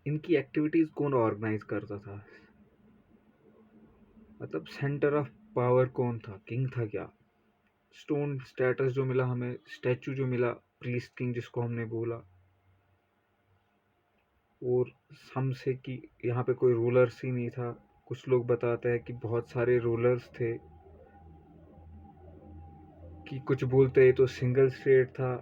इनकी एक्टिविटीज कौन ऑर्गेनाइज करता था? मतलब सेंटर ऑफ पावर कौन था? किंग था क्या? स्टोन स्टेटस जो मिला हमें, स्टैचू जो मिला, प्रीस्ट किंग जिसको हमने बोला, और हमसे कि यहाँ पे कोई रूलर्स ही नहीं था। कुछ लोग बताते हैं कि बहुत सारे रूलर्स थे, कि कुछ बोलते हैं तो सिंगल स्टेट था।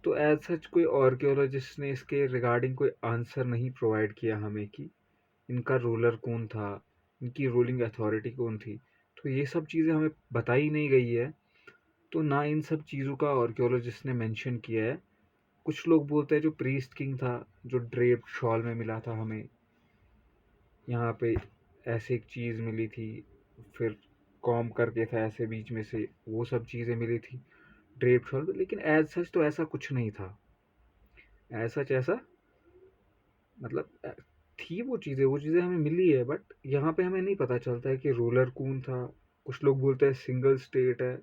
तो एज सच कोई आर्कियोलॉजिस्ट ने इसके रिगार्डिंग कोई आंसर नहीं प्रोवाइड किया हमें कि इनका रूलर कौन था, इनकी रूलिंग अथॉरिटी कौन थी। तो ये सब चीज़ें हमें बताई नहीं गई है, तो ना इन सब चीज़ों का आर्कियोलॉजिस्ट ने मेंशन किया है। कुछ लोग बोलते हैं जो प्रीस्ट किंग था, जो ड्रेप्ड शॉल में मिला था हमें, यहाँ पे ऐसे एक चीज़ मिली थी, फिर कॉम करके था ऐसे बीच में से, वो सब चीज़ें मिली थी ड्रेप्ड शॉल। लेकिन एज सच तो ऐसा कुछ नहीं था। एज सच ऐसा मतलब थी वो चीज़ें हमें मिली है, बट यहाँ पे हमें नहीं पता चलता है कि रूलर कौन था। कुछ लोग बोलते हैं सिंगल स्टेट है।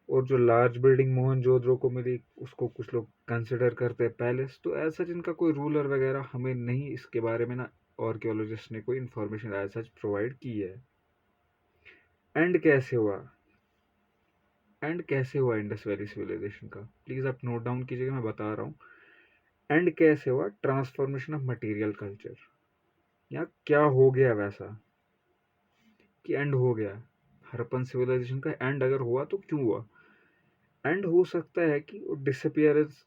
और जो लार्ज बिल्डिंग मोहनजोदड़ो को मिली, उसको कुछ लोग कंसिडर करते हैं पैलेस। तो एज सच इनका कोई रूलर वगैरह हमें नहीं, इसके बारे में ना आर्कियोलॉजिस्ट ने कोई इन्फॉर्मेशन एज सच प्रोवाइड की है। एंड कैसे हुआ? एंड कैसे हुआ इंडस वैली सिविलाइजेशन का? प्लीज़ आप नोट डाउन कीजिएगा, मैं बता रहा हूँ। एंड कैसे हुआ? Transformation of material culture. या क्या हो गया वैसा कि एंड हो गया? हरप्पन सिविलाइजेशन का एंड अगर हुआ तो क्यों हुआ? एंड हो सकता है कि वो डिसअपियरेंस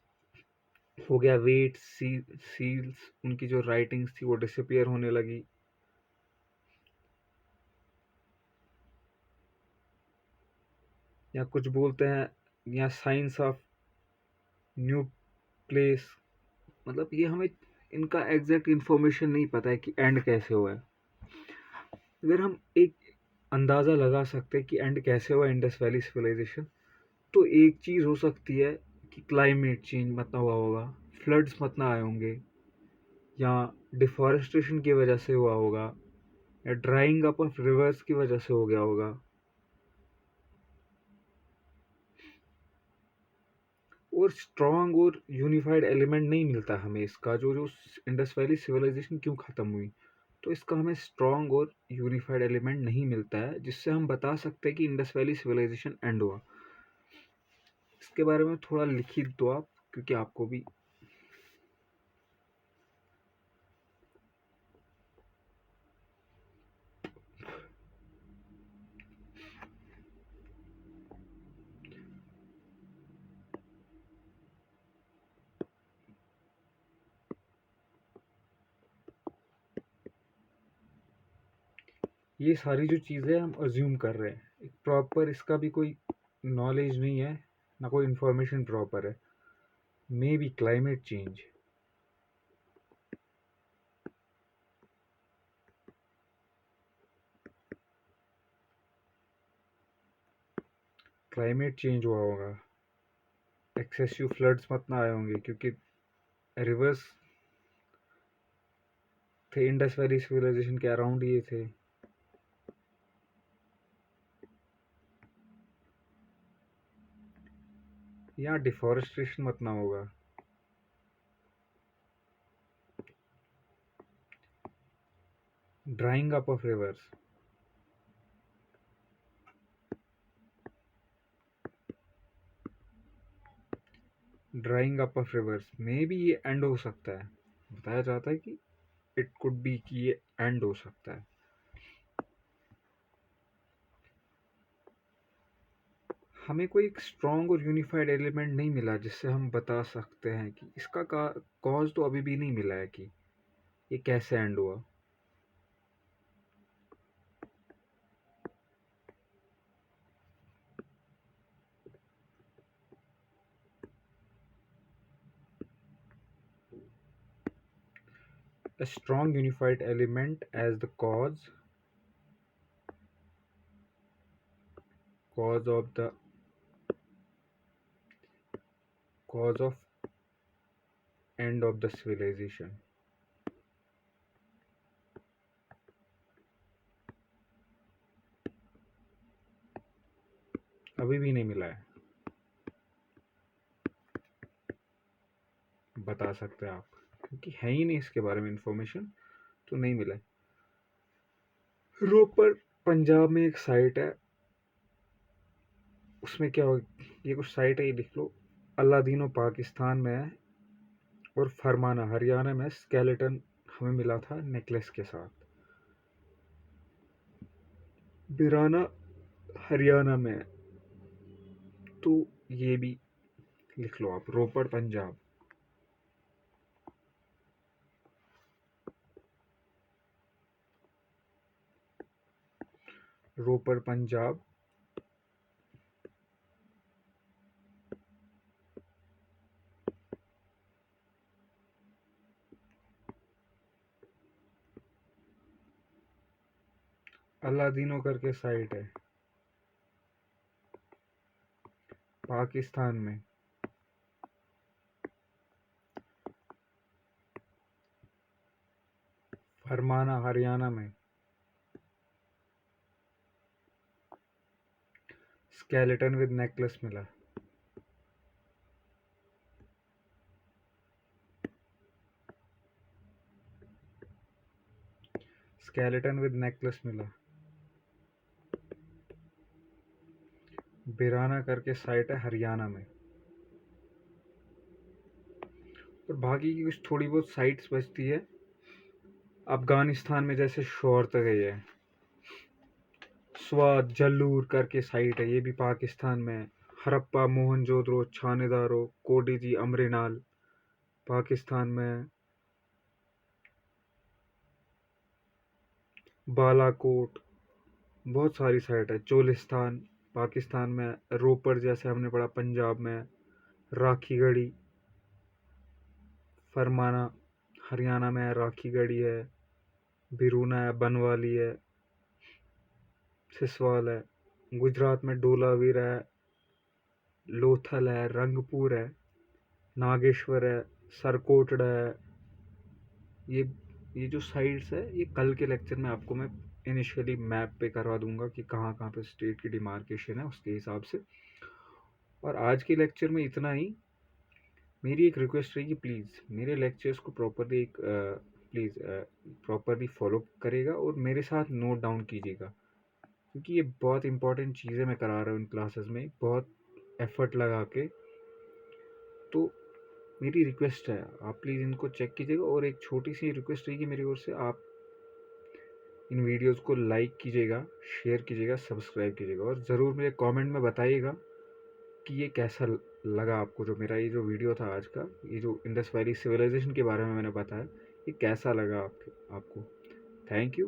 हो गया, वेट सील्स, उनकी जो राइटिंग्स थी वो डिसअपियर होने लगी। या कुछ बोलते हैं या साइंस ऑफ न्यू प्लेस। मतलब ये हमें इनका एग्जैक्ट इन्फॉर्मेशन नहीं पता है कि एंड कैसे हुआ है। अगर हम एक अंदाज़ा लगा सकते हैं कि एंड कैसे हुआ इंडस वैली सिविलाइजेशन, तो एक चीज़ हो सकती है कि क्लाइमेट चेंज मत ना हुआ होगा, फ्लड्स मत ना आए होंगे, या डिफॉरेस्टेशन की वजह से हुआ होगा, या ड्राइंग अप ऑफ रिवर्स की वजह से हो गया होगा। और स्ट्रॉन्ग और यूनिफाइड एलिमेंट नहीं मिलता हमें इसका, जो जो इंडस वैली सिविलाइजेशन क्यों ख़त्म हुई। तो इसका हमें स्ट्रॉन्ग और यूनिफाइड एलिमेंट नहीं मिलता है जिससे हम बता सकते हैं कि इंडस वैली सिविलाइजेशन एंड हुआ। इसके बारे में थोड़ा लिखित दो आप, क्योंकि आपको भी ये सारी जो चीज़ें हम अज्यूम कर रहे हैं, एक प्रॉपर इसका भी कोई नॉलेज नहीं है, ना कोई इन्फॉर्मेशन प्रॉपर है। May be climate change. Climate change हुआ होगा, एक्सेसिव फ्लड्स मत ना आए होंगे, क्योंकि रिवर्स थे इंडस वैली सिविलाइजेशन के अराउंड ये थे। यहाँ डिफॉरेस्टेशन मत ना होगा। Drawing up of reverse, drawing up of reverse may be ये एंड हो सकता है। बताया जाता है कि इट कुड बी कि ये एंड हो सकता है। हमें कोई एक स्ट्रॉन्ग और यूनिफाइड एलिमेंट नहीं मिला जिससे हम बता सकते हैं कि इसका कॉज तो अभी भी नहीं मिला है कि ये कैसे एंड हुआ। A strong unified element as the cause of the cause of end of the civilization। अभी भी नहीं मिला है। बता सकते हैं आप, क्योंकि है ही नहीं इसके बारे में इंफॉर्मेशन, तो नहीं मिला है। रोपर पंजाब में एक साइट है, उसमें क्या हो, ये कुछ साइट है, ये लिख लो। अलादीनो पाकिस्तान में है, और फरमाना हरियाणा में स्केलेटन हमें मिला था नेकलेस के साथ। बिराना हरियाणा में है, तो ये भी लिख लो आप, रोपड़ पंजाब। रोपड़ पंजाब, अलादीनो करके साइट है पाकिस्तान में। फरमाना हरियाणा में स्केलेटन विद नेकलेस मिला। स्केलेटन विद नेकलेस मिला। बिराना करके साइट है हरियाणा में। और बाकी की कुछ थोड़ी बहुत साइट्स बचती है अफगानिस्तान में, जैसे शोरत गई है। स्वाद जल्लूर करके साइट है, ये भी पाकिस्तान में है। हरप्पा मोहनजोदड़ो छानेदारो कोडिजी अमरेनाल पाकिस्तान में है। बालाकोट, बहुत सारी साइट है। चोलिस्तान पाकिस्तान में है। रोपड़ जैसे हमने पढ़ा पंजाब में है। राखीगढ़ी फरमाना हरियाणा में है, राखीगढ़ी है। बिरूना है, बनवाली है, सिसवाल है। गुजरात में डोलावीर है, लोथल है, रंगपुर है, नागेश्वर है, सरकोटड़ा है। ये ये जो साइट्स है, ये कल के लेक्चर में आपको मैं इनिशियली मैप पे करवा दूंगा कि कहाँ कहाँ पे स्टेट की डिमार्केशन है, उसके हिसाब से। और आज के लेक्चर में इतना ही। मेरी एक रिक्वेस्ट रहेगी, प्लीज़ मेरे लेक्चर्स को प्लीज़ प्रॉपरली फॉलो करेगा और मेरे साथ नोट डाउन कीजिएगा, क्योंकि ये बहुत इंपॉर्टेंट चीज़ें मैं करा रहा हूँ इन क्लासेस में, बहुत एफर्ट लगा के। तो मेरी रिक्वेस्ट है, आप प्लीज़ इनको चेक कीजिएगा। और एक छोटी सी रिक्वेस्ट रहेगी मेरी ओर से, आप इन वीडियोस को लाइक कीजिएगा, शेयर कीजिएगा, सब्सक्राइब कीजिएगा, और ज़रूर मुझे कमेंट में बताइएगा कि ये कैसा लगा आपको। जो मेरा ये जो वीडियो था आज का, ये जो इंडस वैली सिविलाइजेशन के बारे में मैंने बताया, ये कैसा लगा आपको। Thank you.